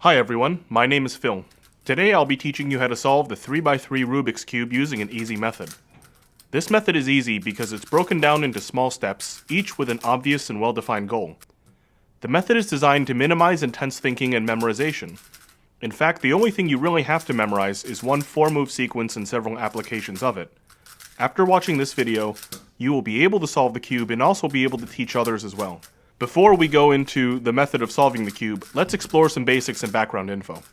Hi everyone, my name is Phil. Today I'll be teaching you how to solve the 3x3 Rubik's Cube using an easy method. This method is easy because it's broken down into small steps, each with an obvious and well-defined goal. The method is designed to minimize intense thinking and memorization. In fact, the only thing you really have to memorize is one 4-move sequence and several applications of it. After watching this video, you will be able to solve the cube and also be able to teach others as well. Before we go into the method of solving the cube, let's explore some basics and background info.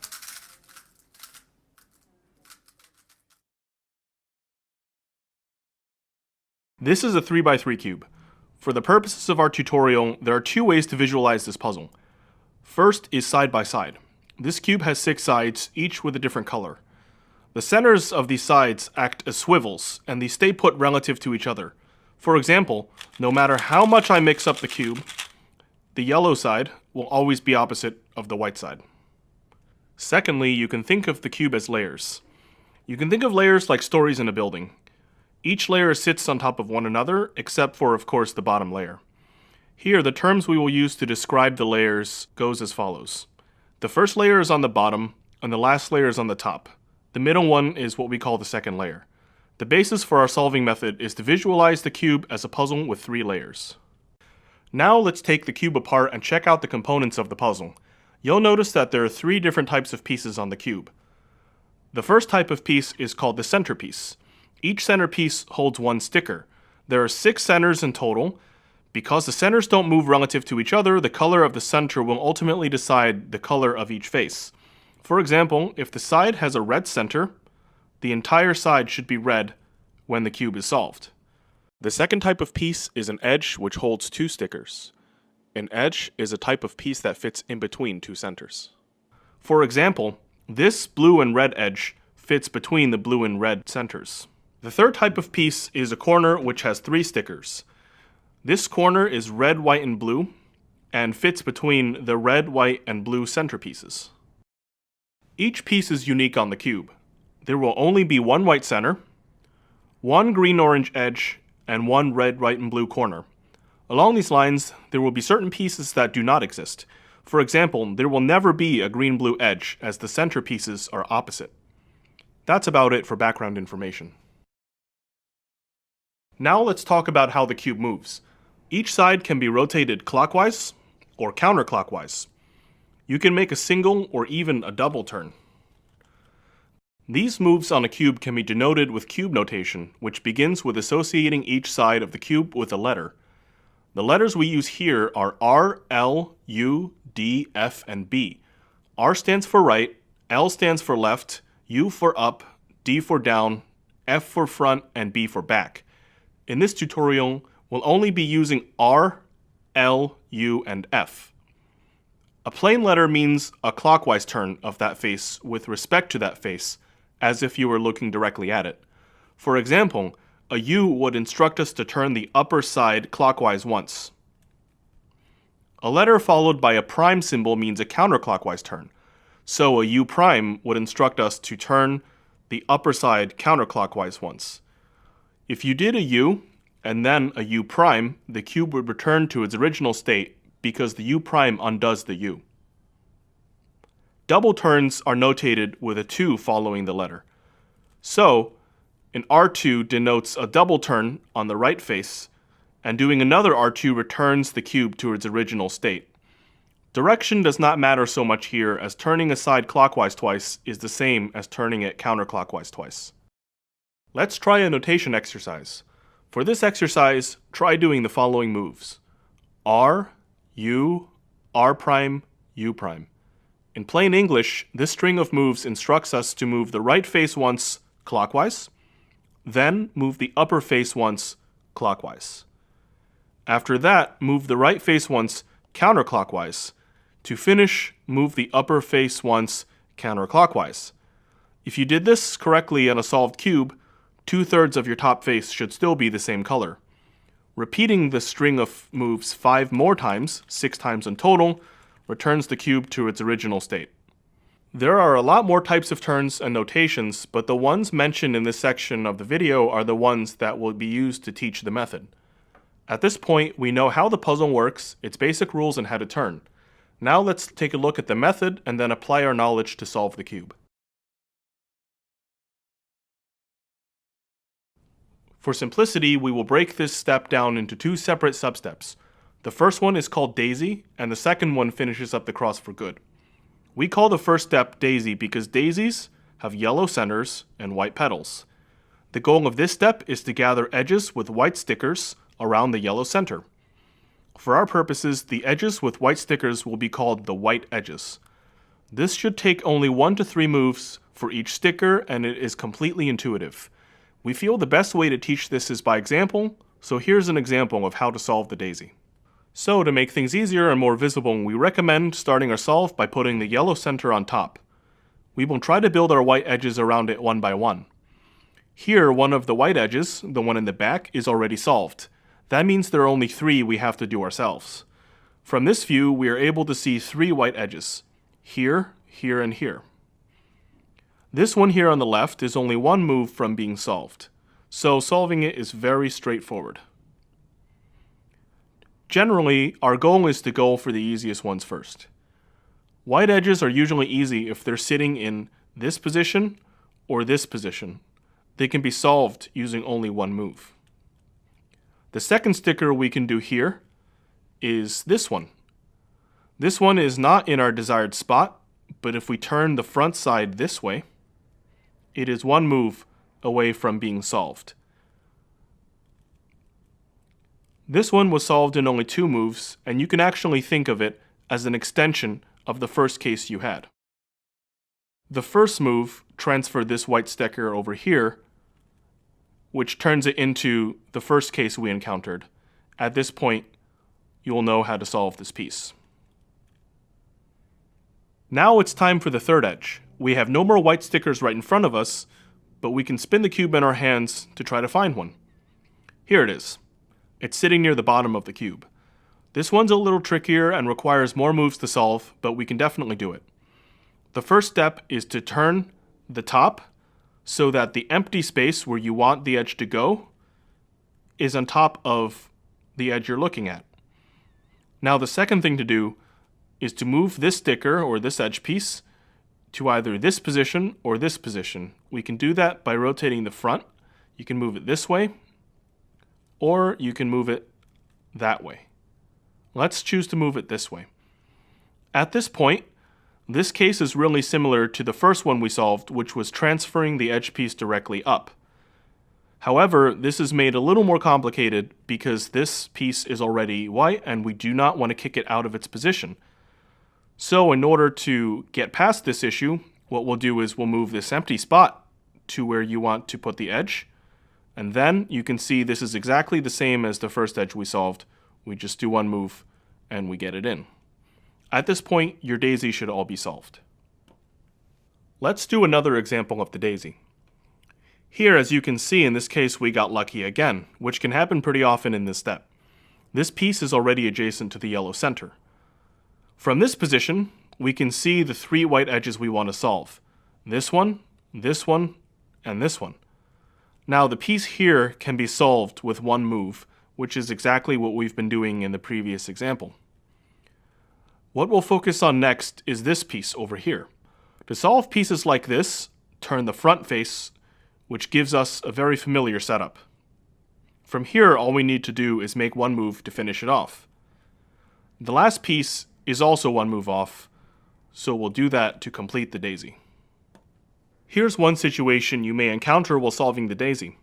This is a 3x3 cube. For the purposes of our tutorial, there are two ways to visualize this puzzle. First is side by side. This cube has 6 sides, each with a different color. The centers of these sides act as swivels, and these stay put relative to each other. For example, no matter how much I mix up the cube, the yellow side will always be opposite of the white side. Secondly, you can think of the cube as layers. You can think of layers like stories in a building. Each layer sits on top of one another, except for, of course, the bottom layer. Here, the terms we will use to describe the layers goes as follows. The first layer is on the bottom, and the last layer is on the top. The middle one is what we call the second layer. The basis for our solving method is to visualize the cube as a puzzle with 3 layers. Now let's take the cube apart and check out the components of the puzzle. You'll notice that there are 3 different types of pieces on the cube. The first type of piece is called the centerpiece. Each centerpiece holds one sticker. There are 6 centers in total. Because the centers don't move relative to each other, the color of the center will ultimately decide the color of each face. For example, if the side has a red center, the entire side should be red when the cube is solved. The second type of piece is an edge which holds 2 stickers. An edge is a type of piece that fits in between 2 centers. For example, this blue and red edge fits between the blue and red centers. The third type of piece is a corner which has 3 stickers. This corner is red, white, and blue, and fits between the red, white, and blue centerpieces. Each piece is unique on the cube. There will only be one white center, one green-orange edge, and one red, white, and blue corner. Along these lines, there will be certain pieces that do not exist. For example, there will never be a green-blue edge, as the centerpieces are opposite. That's about it for background information. Now let's talk about how the cube moves. Each side can be rotated clockwise or counterclockwise. You can make a single or even a double turn. These moves on a cube can be denoted with cube notation, which begins with associating each side of the cube with a letter. The letters we use here are R, L, U, D, F, and B. R stands for right, L stands for left, U for up, D for down, F for front, and B for back. In this tutorial, we'll only be using R, L, U, and F. A plain letter means a clockwise turn of that face with respect to that face, as if you were looking directly at it. For example, a U would instruct us to turn the upper side clockwise once. A letter followed by a prime symbol means a counterclockwise turn. So a U prime would instruct us to turn the upper side counterclockwise once. If you did a U and then a U prime, the cube would return to its original state because the U prime undoes the U. Double turns are notated with a 2 following the letter. So, an R2 denotes a double turn on the right face, and doing another R2 returns the cube to its original state. Direction does not matter so much here, as turning a side clockwise twice is the same as turning it counterclockwise twice. Let's try a notation exercise. For this exercise, try doing the following moves. R, U, R prime, U prime. In plain English, this string of moves instructs us to move the right face once clockwise, then move the upper face once clockwise. After that, move the right face once counterclockwise. To finish, move the upper face once counterclockwise. If you did this correctly on a solved cube, 2/3 of your top face should still be the same color. Repeating the string of moves 5 more times, 6 times in total, returns the cube to its original state. There are a lot more types of turns and notations, but the ones mentioned in this section of the video are the ones that will be used to teach the method. At this point, we know how the puzzle works, its basic rules, and how to turn. Now let's take a look at the method and then apply our knowledge to solve the cube. For simplicity, we will break this step down into two separate substeps. The first one is called Daisy, and the second one finishes up the cross for good. We call the first step Daisy because daisies have yellow centers and white petals. The goal of this step is to gather edges with white stickers around the yellow center. For our purposes, the edges with white stickers will be called the white edges. This should take only 1 to 3 moves for each sticker, and it is completely intuitive. We feel the best way to teach this is by example, so here's an example of how to solve the daisy. So to make things easier and more visible, we recommend starting our solve by putting the yellow center on top. We will try to build our white edges around it one by one. Here, one of the white edges, the one in the back, is already solved. That means there are only 3 we have to do ourselves. From this view, we are able to see 3 white edges. Here, here, and here. This one here on the left is only 1 move from being solved, so solving it is very straightforward. Generally, our goal is to go for the easiest ones first. White edges are usually easy if they're sitting in this position or this position. They can be solved using only 1 move. The second sticker we can do here is this one. This one is not in our desired spot, but if we turn the front side this way, it is 1 move away from being solved. This one was solved in only 2 moves, and you can actually think of it as an extension of the first case you had. The first move transferred this white sticker over here, which turns it into the first case we encountered. At this point, you will know how to solve this piece. Now it's time for the third edge. We have no more white stickers right in front of us, but we can spin the cube in our hands to try to find one. Here it is. It's sitting near the bottom of the cube. This one's a little trickier and requires more moves to solve, but we can definitely do it. The first step is to turn the top so that the empty space where you want the edge to go is on top of the edge you're looking at. Now the second thing to do is to move this sticker or this edge piece to either this position or this position. We can do that by rotating the front. You can move it this way, or you can move it that way. Let's choose to move it this way. At this point, this case is really similar to the first one we solved, which was transferring the edge piece directly up. However, this is made a little more complicated because this piece is already white and we do not want to kick it out of its position. So in order to get past this issue, what we'll do is we'll move this empty spot to where you want to put the edge. And then you can see this is exactly the same as the first edge we solved. We just do 1 move and we get it in. At this point, your daisy should all be solved. Let's do another example of the daisy. Here, as you can see, in this case, we got lucky again, which can happen pretty often in this step. This piece is already adjacent to the yellow center. From this position, we can see the 3 white edges we want to solve. This one, and this one. Now the piece here can be solved with 1 move, which is exactly what we've been doing in the previous example. What we'll focus on next is this piece over here. To solve pieces like this, turn the front face, which gives us a very familiar setup. From here, all we need to do is make 1 move to finish it off. The last piece is also 1 move off, so we'll do that to complete the daisy. Here's one situation you may encounter while solving the daisy.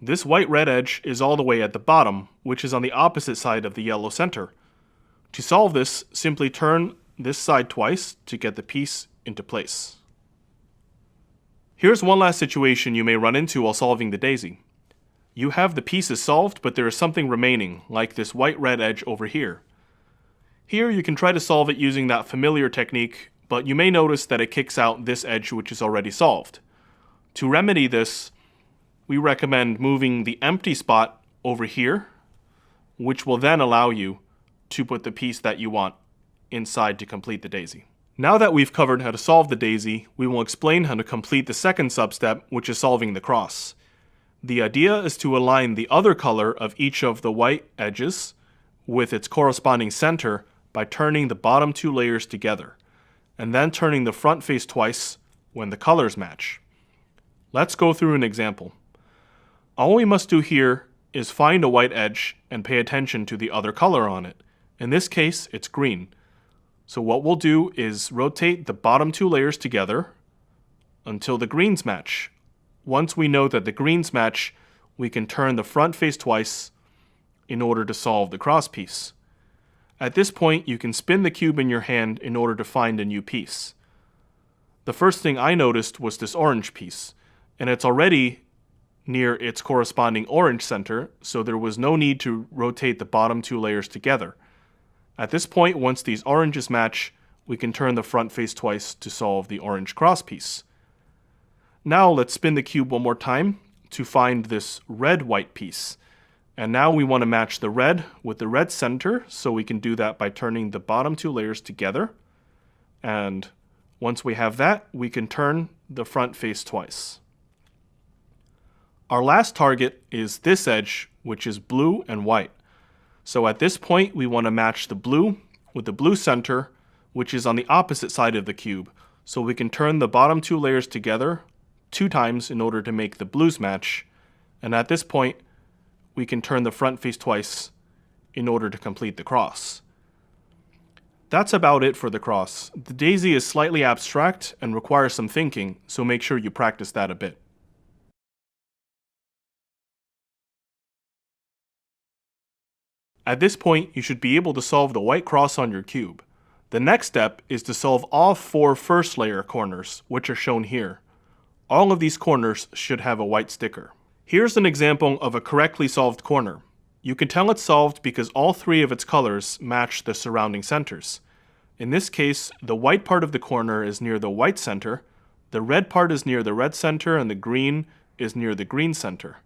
This white-red edge is all the way at the bottom, which is on the opposite side of the yellow center. To solve this, simply turn this side twice to get the piece into place. Here's one last situation you may run into while solving the daisy. You have the pieces solved, but there is something remaining, like this white-red edge over here. Here you can try to solve it using that familiar technique, but you may notice that it kicks out this edge which is already solved. To remedy this, we recommend moving the empty spot over here, which will then allow you to put the piece that you want inside to complete the daisy. Now that we've covered how to solve the daisy, we will explain how to complete the second substep, which is solving the cross. The idea is to align the other color of each of the white edges with its corresponding center by turning the bottom two layers together, and then turning the front face twice when the colors match. Let's go through an example. All we must do here is find a white edge and pay attention to the other color on it. In this case, it's green. So what we'll do is rotate the bottom two layers together until the greens match. Once we know that the greens match, we can turn the front face twice in order to solve the cross piece. At this point, you can spin the cube in your hand in order to find a new piece. The first thing I noticed was this orange piece, and it's already near its corresponding orange center, so there was no need to rotate the bottom two layers together. At this point, once these oranges match, we can turn the front face twice to solve the orange cross piece. Now let's spin the cube one more time to find this red-white piece. And now we want to match the red with the red center, so we can do that by turning the bottom two layers together. And once we have that, we can turn the front face twice. Our last target is this edge, which is blue and white. So at this point, we want to match the blue with the blue center, which is on the opposite side of the cube. So we can turn the bottom two layers together 2 times in order to make the blues match. And at this point, we can turn the front face twice in order to complete the cross. That's about it for the cross. The daisy is slightly abstract and requires some thinking, so make sure you practice that a bit. At this point, you should be able to solve the white cross on your cube. The next step is to solve all 4 first layer corners, which are shown here. All of these corners should have a white sticker. Here's an example of a correctly solved corner. You can tell it's solved because all 3 of its colors match the surrounding centers. In this case, the white part of the corner is near the white center, the red part is near the red center, and the green is near the green center.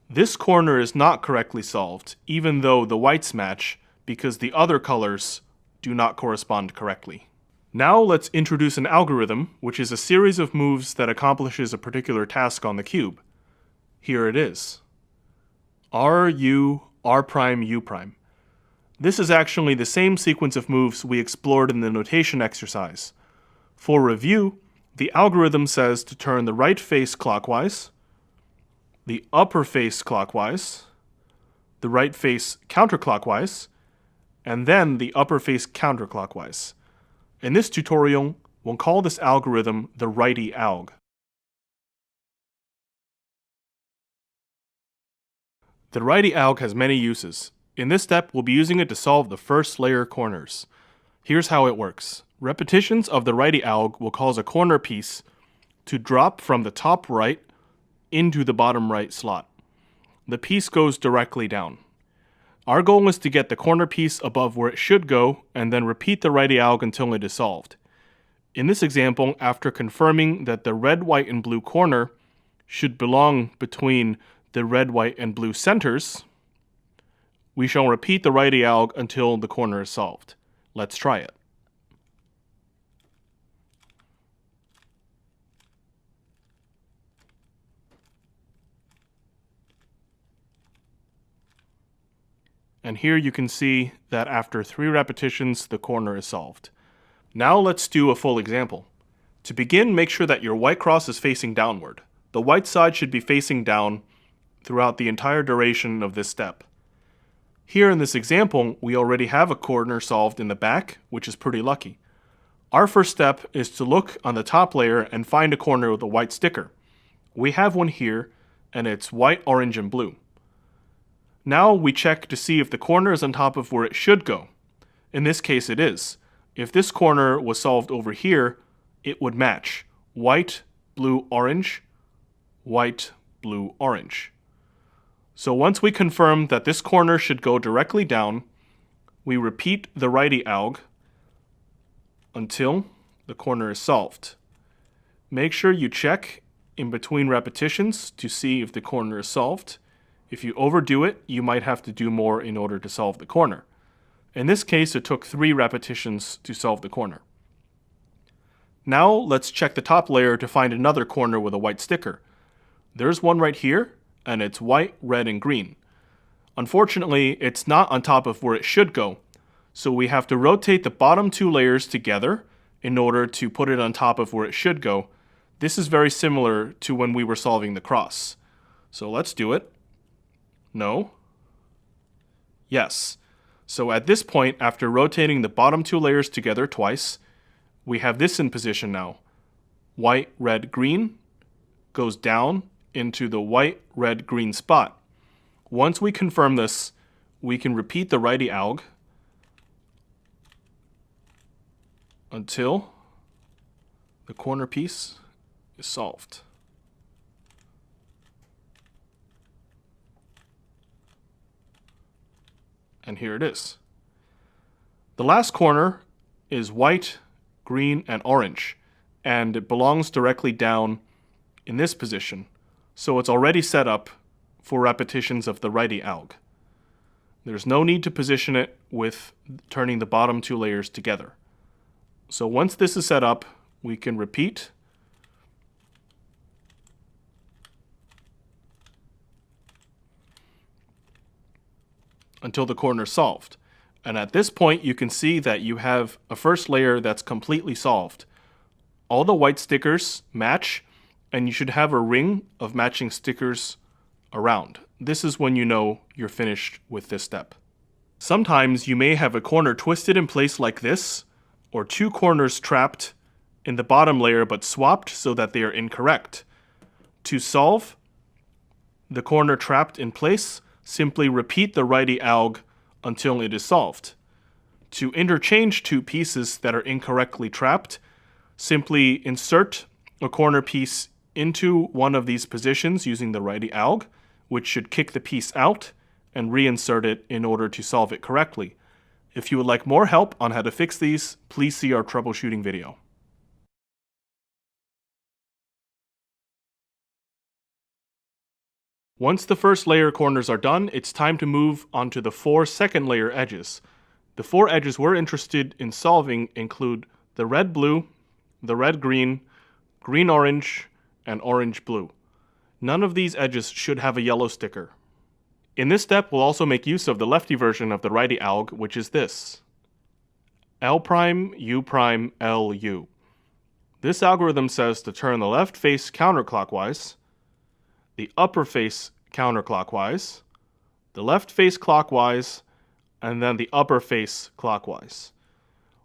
This corner is not correctly solved, even though the whites match, because the other colors do not correspond correctly. Now let's introduce an algorithm, which is a series of moves that accomplishes a particular task on the cube. Here it is. R, U, R prime, U prime. This is actually the same sequence of moves we explored in the notation exercise. For review, the algorithm says to turn the right face clockwise, the upper face clockwise, the right face counterclockwise, and then the upper face counterclockwise. In this tutorial, we'll call this algorithm the righty alg. The righty alg has many uses. In this step, we'll be using it to solve the first layer corners. Here's how it works. Repetitions of the righty alg will cause a corner piece to drop from the top right into the bottom right slot. The piece goes directly down. Our goal is to get the corner piece above where it should go and then repeat the righty alg until it is solved. In this example, after confirming that the red, white, and blue corner should belong between the red, white, and blue centers, we shall repeat the righty alg until the corner is solved. Let's try it. And here you can see that after 3 repetitions, the corner is solved. Now let's do a full example. To begin, make sure that your white cross is facing downward. The white side should be facing down throughout the entire duration of this step. Here in this example, we already have a corner solved in the back, which is pretty lucky. Our first step is to look on the top layer and find a corner with a white sticker. We have one here, and it's white, orange, and blue. Now we check to see if the corner is on top of where it should go. In this case it is. If this corner was solved over here, it would match white, blue, orange, white, blue, orange. So once we confirm that this corner should go directly down, we repeat the righty alg until the corner is solved. Make sure you check in between repetitions to see if the corner is solved. If you overdo it, you might have to do more in order to solve the corner. In this case, it took 3 repetitions to solve the corner. Now let's check the top layer to find another corner with a white sticker. There's one right here, and it's white, red, and green. Unfortunately, it's not on top of where it should go, So we have to rotate the bottom two layers together in order to put it on top of where it should go. This is very similar to when we were solving the cross. So let's do it. No. Yes. So at this point, after rotating the bottom two layers together twice, we have this in position now. White, red, green goes down into the white, red, green spot. Once we confirm this, we can repeat the righty alg until the corner piece is solved. And here it is. The last corner is white, green, and orange, and it belongs directly down in this position. So it's already set up for repetitions of the righty alg. There's no need to position it with turning the bottom two layers together. So once this is set up, we can repeat until the corner is solved. And at this point, you can see that you have a first layer that's completely solved. All the white stickers match, and you should have a ring of matching stickers around. This is when you know you're finished with this step. Sometimes you may have a corner twisted in place like this, or two corners trapped in the bottom layer but swapped so that they are incorrect. To solve the corner trapped in place, simply repeat the righty alg until it is solved. To interchange two pieces that are incorrectly trapped, simply insert a corner piece into one of these positions using the righty alg, which should kick the piece out, and reinsert it in order to solve it correctly. If you would like more help on how to fix these, please see our troubleshooting video. Once the first layer corners are done, it's time to move on to the 4 second layer edges. The 4 edges we're interested in solving include the red-blue, the red-green, green-orange, and orange-blue. None of these edges should have a yellow sticker. In this step, we'll also make use of the lefty version of the righty alg, which is this. L prime, U prime, L, U. This algorithm says to turn the left face counterclockwise, the upper face counterclockwise, the left face clockwise, and then the upper face clockwise.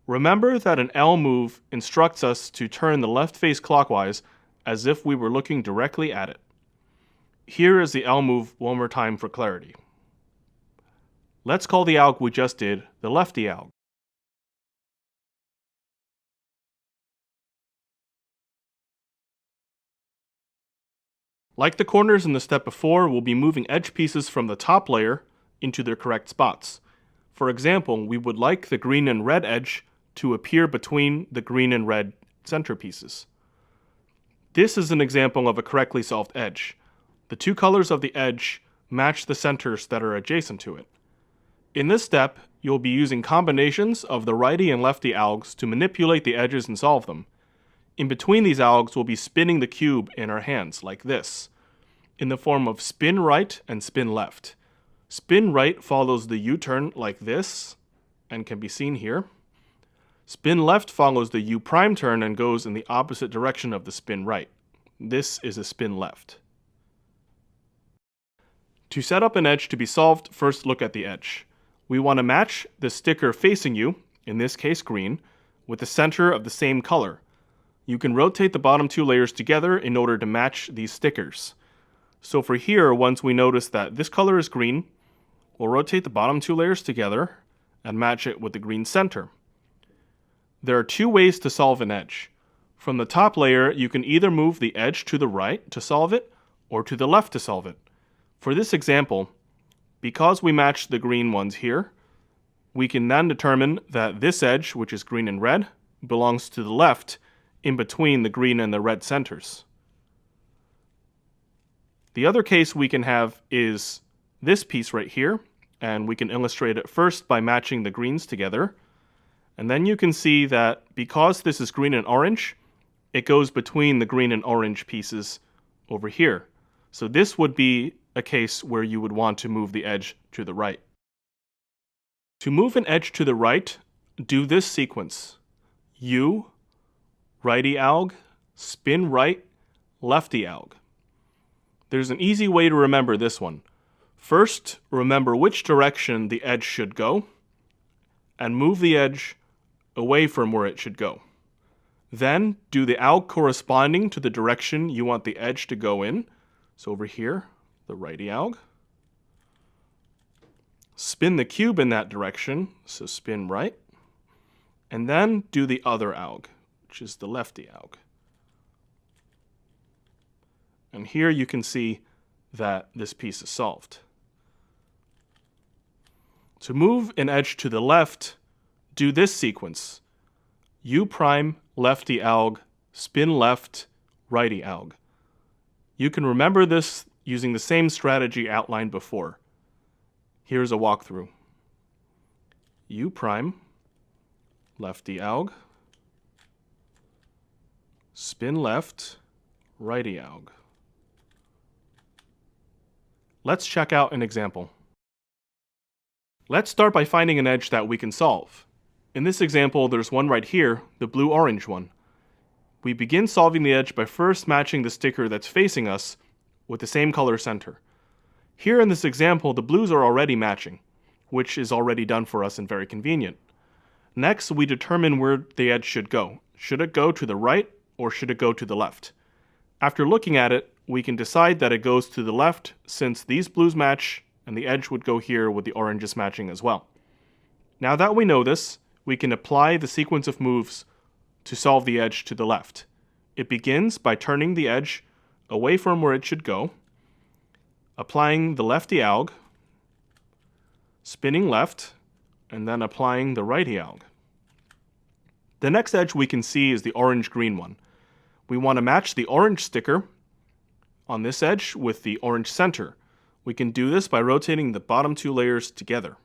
Remember that an L move instructs us to turn the left face clockwise as if we were looking directly at it. Here is the L move one more time for clarity. Let's call the alg we just did the lefty alg. Like the corners in the step before, we'll be moving edge pieces from the top layer into their correct spots. For example, we would like the green and red edge to appear between the green and red center pieces. This is an example of a correctly solved edge. The two colors of the edge match the centers that are adjacent to it. In this step, you'll be using combinations of the righty and lefty algs to manipulate the edges and solve them. In between these algs, we'll be spinning the cube in our hands like this, in the form of spin right and spin left. Spin right follows the U-turn like this, and can be seen here. Spin left follows the U prime turn and goes in the opposite direction of the spin right. This is a spin left. To set up an edge to be solved, first look at the edge. We want to match the sticker facing you, in this case green, with the center of the same color. You can rotate the bottom two layers together in order to match these stickers. So for here, once we notice that this color is green, we'll rotate the bottom two layers together and match it with the green center. There are two ways to solve an edge. From the top layer, you can either move the edge to the right to solve it, or to the left to solve it. For this example, because we match the green ones here, we can then determine that this edge, which is green and red, belongs to the left, in between the green and the red centers. The other case we can have is this piece right here, and we can illustrate it first by matching the greens together. And then you can see that because this is green and orange, it goes between the green and orange pieces over here. So this would be a case where you would want to move the edge to the right. To move an edge to the right, do this sequence. U, righty alg, spin right, lefty alg. There's an easy way to remember this one. First, remember which direction the edge should go, and move the edge away from where it should go. Then, do the alg corresponding to the direction you want the edge to go in. So over here, the righty alg. Spin the cube in that direction, so spin right. And then do the other alg, which is the lefty alg. And here you can see that this piece is solved. To move an edge to the left, do this sequence. U prime, lefty alg, spin left, righty alg. You can remember this using the same strategy outlined before. Here's a walkthrough. U prime, lefty alg, spin left, righty alg. Let's check out an example. Let's start by finding an edge that we can solve. In this example, there's one right here, the blue-orange one. We begin solving the edge by first matching the sticker that's facing us with the same color center. Here in this example, the blues are already matching, which is already done for us and very convenient. Next, we determine where the edge should go. Should it go to the right or should it go to the left? After looking at it, we can decide that it goes to the left since these blues match and the edge would go here with the oranges matching as well. Now that we know this, we can apply the sequence of moves to solve the edge to the left. It begins by turning the edge away from where it should go, applying the lefty alg, spinning left, and then applying the righty alg. The next edge we can see is the orange-green one. We want to match the orange sticker on this edge with the orange center. We can do this by rotating the bottom two layers together.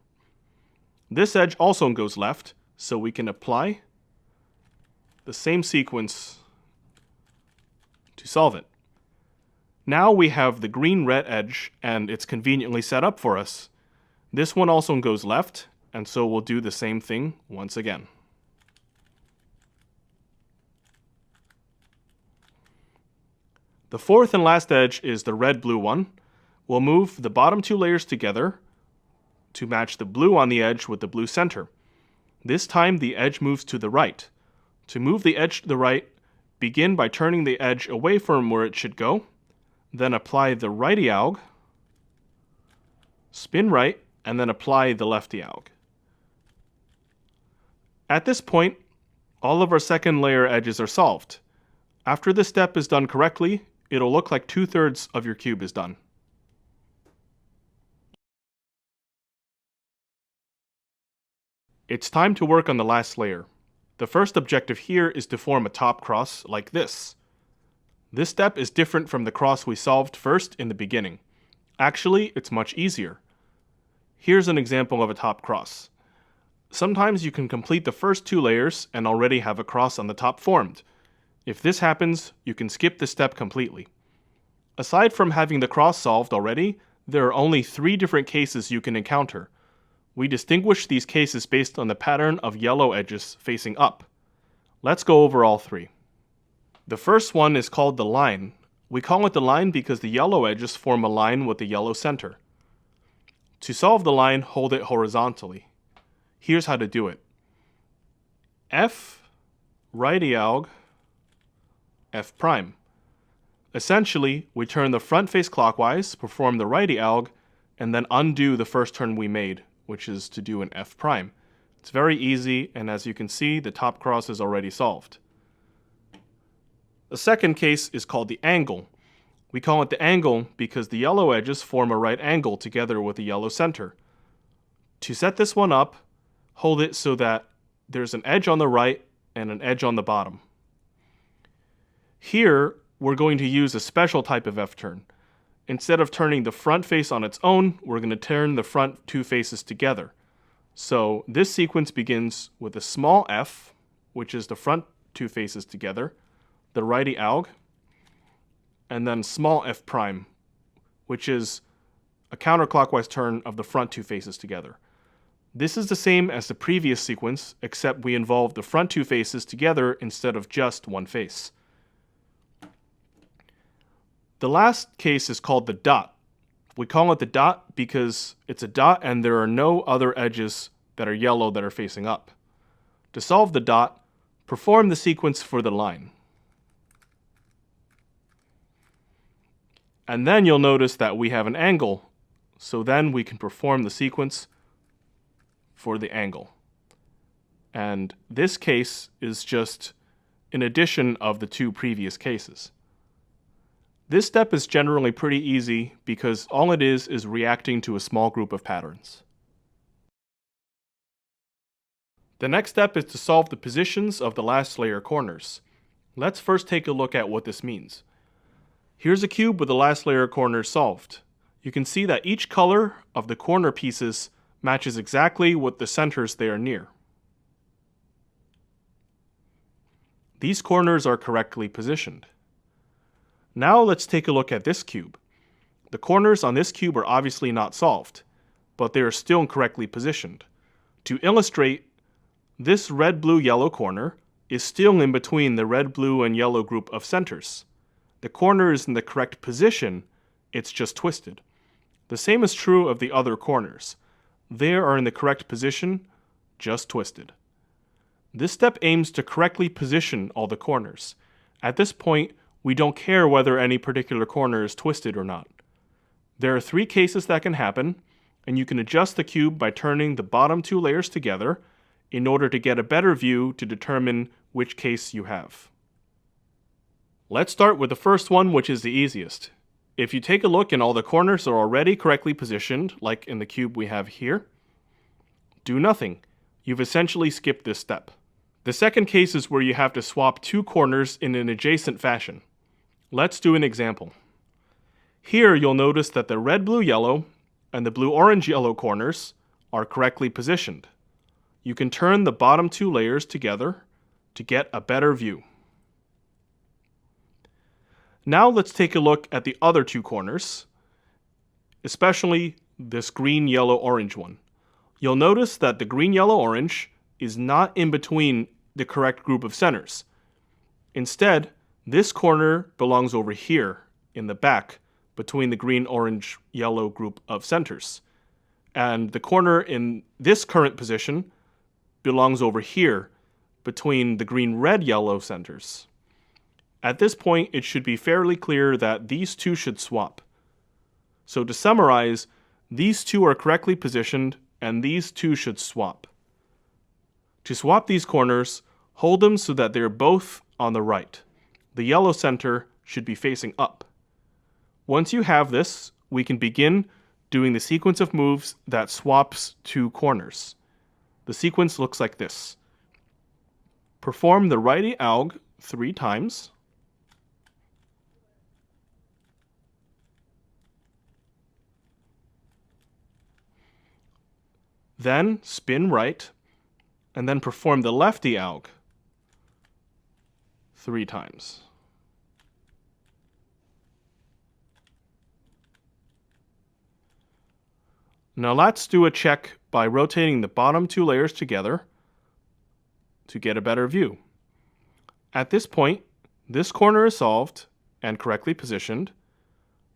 This edge also goes left, so we can apply the same sequence to solve it. Now we have the green-red edge, and it's conveniently set up for us. This one also goes left, and so we'll do the same thing once again. The fourth and last edge is the red-blue one. We'll move the bottom two layers together to match the blue on the edge with the blue center. This time the edge moves to the right. To move the edge to the right, begin by turning the edge away from where it should go, then apply the righty alg, spin right, and then apply the lefty alg. At this point, all of our second layer edges are solved. After this step is done correctly, it'll look like 2/3 of your cube is done. It's time to work on the last layer. The first objective here is to form a top cross like this. This step is different from the cross we solved first in the beginning. Actually, it's much easier. Here's an example of a top cross. Sometimes you can complete the first two layers and already have a cross on the top formed. If this happens, you can skip this step completely. Aside from having the cross solved already, there are only 3 different cases you can encounter. We distinguish these cases based on the pattern of yellow edges facing up. Let's go over all 3. The first one is called the line. We call it the line because the yellow edges form a line with the yellow center. To solve the line, hold it horizontally. Here's how to do it. F, righty alg, F prime. Essentially, we turn the front face clockwise, perform the righty alg, and then undo the first turn we made, which is to do an F prime. It's very easy, and as you can see, the top cross is already solved. The second case is called the angle. We call it the angle because the yellow edges form a right angle together with the yellow center. To set this one up, hold it so that there's an edge on the right and an edge on the bottom. Here, we're going to use a special type of F-turn. Instead of turning the front face on its own, we're going to turn the front two faces together. So this sequence begins with a small f, which is the front two faces together, the righty alg, and then small f prime, which is a counterclockwise turn of the front two faces together. This is the same as the previous sequence, except we involve the front two faces together instead of just one face. The last case is called the dot. We call it the dot because it's a dot and there are no other edges that are yellow that are facing up. To solve the dot, perform the sequence for the line. And then you'll notice that we have an angle, so then we can perform the sequence for the angle. And this case is just an addition of the two previous cases. This step is generally pretty easy because all it is reacting to a small group of patterns. The next step is to solve the positions of the last layer corners. Let's first take a look at what this means. Here's a cube with the last layer corners solved. You can see that each color of the corner pieces matches exactly with the centers they are near. These corners are correctly positioned. Now let's take a look at this cube. The corners on this cube are obviously not solved, but they are still correctly positioned. To illustrate, this red, blue, yellow corner is still in between the red, blue, and yellow group of centers. The corner is in the correct position, it's just twisted. The same is true of the other corners. They are in the correct position, just twisted. This step aims to correctly position all the corners. At this point, we don't care whether any particular corner is twisted or not. There are three cases that can happen, and you can adjust the cube by turning the bottom two layers together in order to get a better view to determine which case you have. Let's start with the first one, which is the easiest. If you take a look and all the corners are already correctly positioned, like in the cube we have here, do nothing. You've essentially skipped this step. The second case is where you have to swap two corners in an adjacent fashion. Let's do an example. Here you'll notice that the red, blue, yellow and the blue, orange, yellow corners are correctly positioned. You can turn the bottom two layers together to get a better view. Now let's take a look at the other two corners, especially this green, yellow, orange one. You'll notice that the green, yellow, orange is not in between the correct group of centers. Instead, this corner belongs over here in the back between the green, orange, yellow group of centers. And the corner in this current position belongs over here between the green, red, yellow centers. At this point, it should be fairly clear that these two should swap. So to summarize, these two are correctly positioned and these two should swap. To swap these corners, hold them so that they're both on the right. The yellow center should be facing up. Once you have this, we can begin doing the sequence of moves that swaps two corners. The sequence looks like this. Perform the righty alg 3 times. Then spin right, and then perform the lefty alg 3 times. Now let's do a check by rotating the bottom two layers together to get a better view. At this point, this corner is solved and correctly positioned.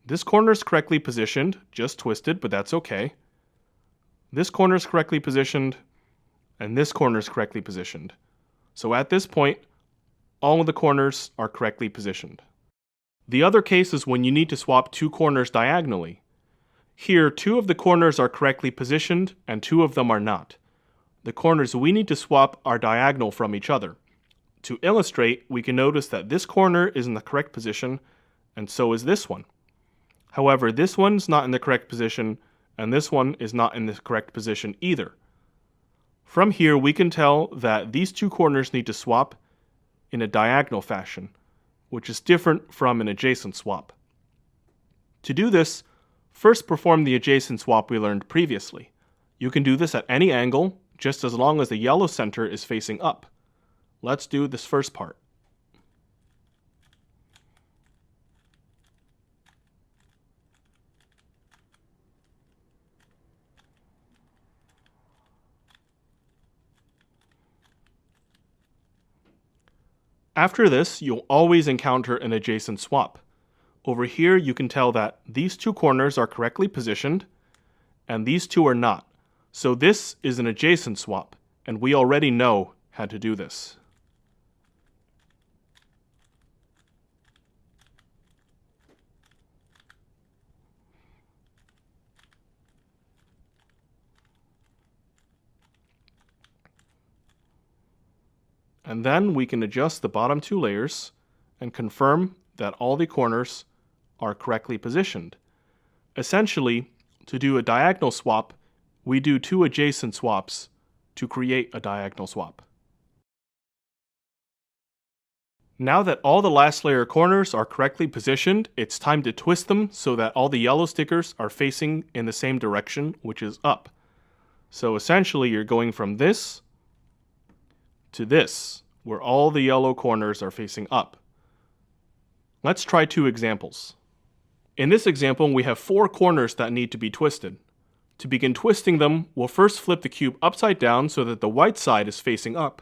This corner is correctly positioned, just twisted, but that's okay. This corner is correctly positioned, and this corner is correctly positioned. So at this point, all of the corners are correctly positioned. The other case is when you need to swap two corners diagonally. Here, 2 of the corners are correctly positioned, and 2 of them are not. The corners we need to swap are diagonal from each other. To illustrate, we can notice that this corner is in the correct position, and so is this one. However, this one's not in the correct position, and this one is not in the correct position either. From here, we can tell that these two corners need to swap in a diagonal fashion, which is different from an adjacent swap. To do this, first perform the adjacent swap we learned previously. You can do this at any angle, just as long as the yellow center is facing up. Let's do this first part. After this, you'll always encounter an adjacent swap. Over here, you can tell that these two corners are correctly positioned, and these two are not. So this is an adjacent swap, and we already know how to do this. And then we can adjust the bottom two layers and confirm that all the corners are correctly positioned. Essentially, to do a diagonal swap, we do two adjacent swaps to create a diagonal swap. Now that all the last layer corners are correctly positioned, it's time to twist them so that all the yellow stickers are facing in the same direction, which is up. So essentially, you're going from this to this, where all the yellow corners are facing up. Let's try two examples. In this example, we have four corners that need to be twisted. To begin twisting them, we'll first flip the cube upside down so that the white side is facing up.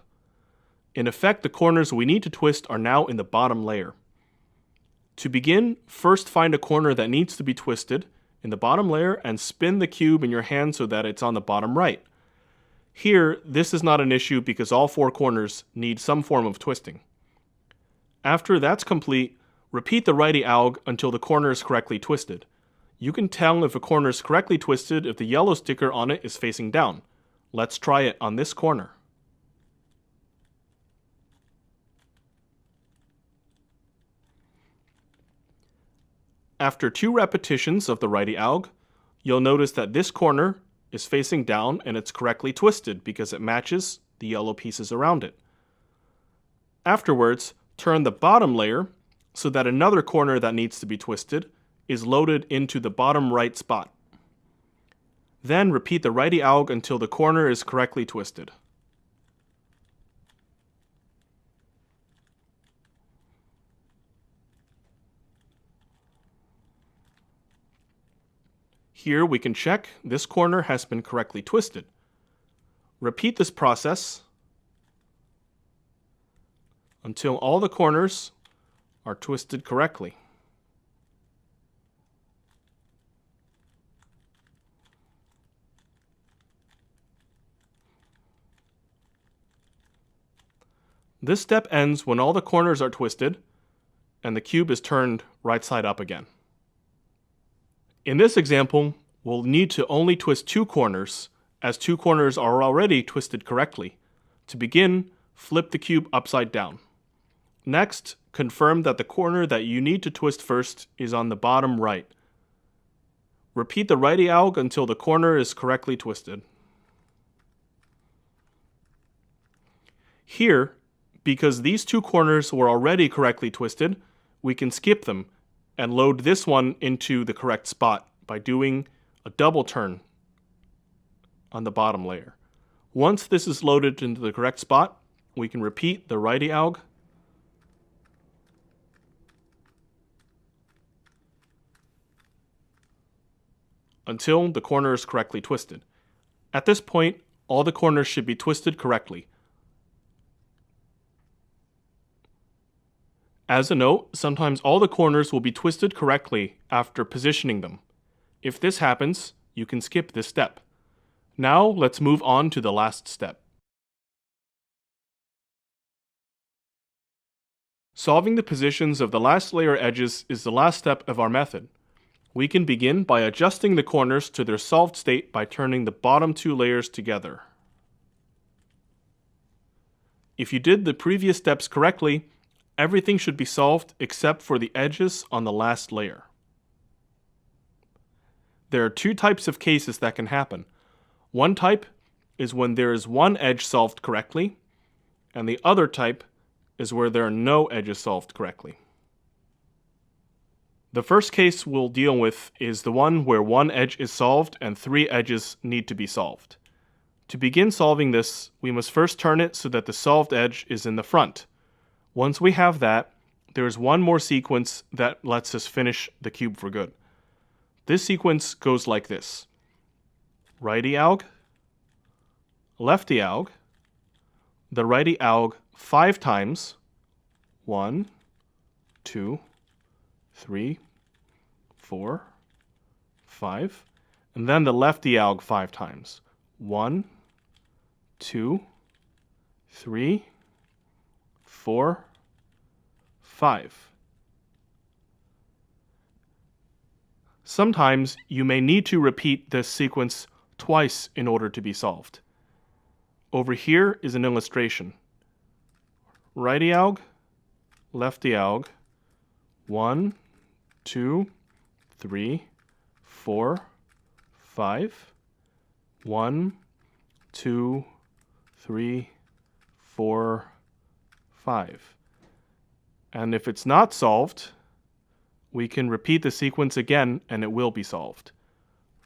In effect, the corners we need to twist are now in the bottom layer. To begin, first find a corner that needs to be twisted in the bottom layer and spin the cube in your hand so that it's on the bottom right. Here, this is not an issue because all four corners need some form of twisting. After that's complete, repeat the righty alg until the corner is correctly twisted. You can tell if a corner is correctly twisted if the yellow sticker on it is facing down. Let's try it on this corner. After two repetitions of the righty alg, you'll notice that this corner is facing down and it's correctly twisted because it matches the yellow pieces around it. Afterwards, turn the bottom layer so that another corner that needs to be twisted is loaded into the bottom right spot. Then repeat the righty alg until the corner is correctly twisted. Here we can check this corner has been correctly twisted. Repeat this process until all the corners are twisted correctly. This step ends when all the corners are twisted and the cube is turned right side up again. In this example, we'll need to only twist two corners, as two corners are already twisted correctly. To begin, flip the cube upside down. Next, confirm that the corner that you need to twist first is on the bottom right. Repeat the righty alg until the corner is correctly twisted. Here, because these two corners were already correctly twisted, we can skip them and load this one into the correct spot by doing a double turn on the bottom layer. Once this is loaded into the correct spot, we can repeat the righty alg until the corner is correctly twisted. At this point, all the corners should be twisted correctly. As a note, sometimes all the corners will be twisted correctly after positioning them. If this happens, you can skip this step. Now let's move on to the last step. Solving the positions of the last layer edges is the last step of our method. We can begin by adjusting the corners to their solved state by turning the bottom two layers together. If you did the previous steps correctly, everything should be solved except for the edges on the last layer. There are two types of cases that can happen. One type is when there is one edge solved correctly, and the other type is where there are no edges solved correctly. The first case we'll deal with is the one where one edge is solved and three edges need to be solved. To begin solving this, we must first turn it so that the solved edge is in the front. Once we have that, there is one more sequence that lets us finish the cube for good. This sequence goes like this: righty alg, lefty alg, the righty alg 5 times, 1, 2, 3, 4, 5. And then the left diag 5 times. 1, 2, 3, 4, 5. Sometimes you may need to repeat this sequence twice in order to be solved. Over here is an illustration. Right diag, left diag, 1, 2, 3, 4, 5. 1, 2, 3, 4, 5. And if it's not solved, we can repeat the sequence again and it will be solved.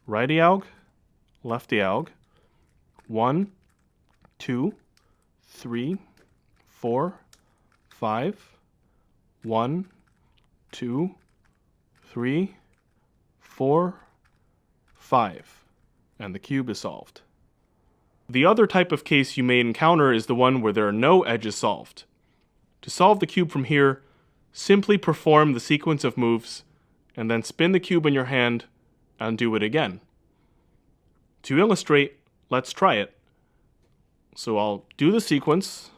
Right diag, left diag, 1, 2, 3, 4, 5, 1, 2, 3, 4, 5, and the cube is solved. The other type of case you may encounter is the one where there are no edges solved. To solve the cube from here, simply perform the sequence of moves and then spin the cube in your hand and do it again. To illustrate, let's try it. So I'll do the sequence.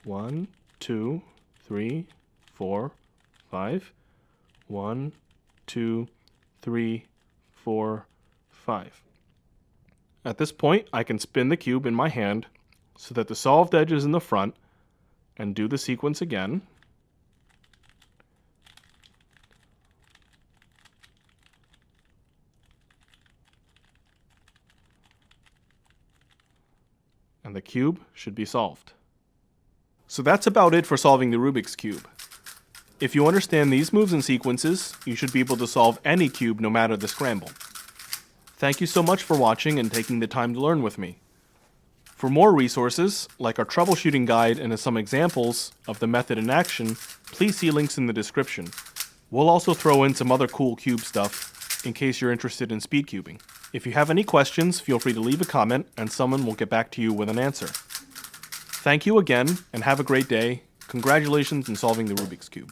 1, 2, 3, 4, 5. 1, 2, 3, 4, 5. At this point, I can spin the cube in my hand so that the solved edge is in the front and do the sequence again. And the cube should be solved. So that's about it for solving the Rubik's Cube. If you understand these moves and sequences, you should be able to solve any cube no matter the scramble. Thank you so much for watching and taking the time to learn with me. For more resources, like our troubleshooting guide and some examples of the method in action, please see links in the description. We'll also throw in some other cool cube stuff in case you're interested in speed cubing. If you have any questions, feel free to leave a comment and someone will get back to you with an answer. Thank you again and have a great day. Congratulations on solving the Rubik's Cube.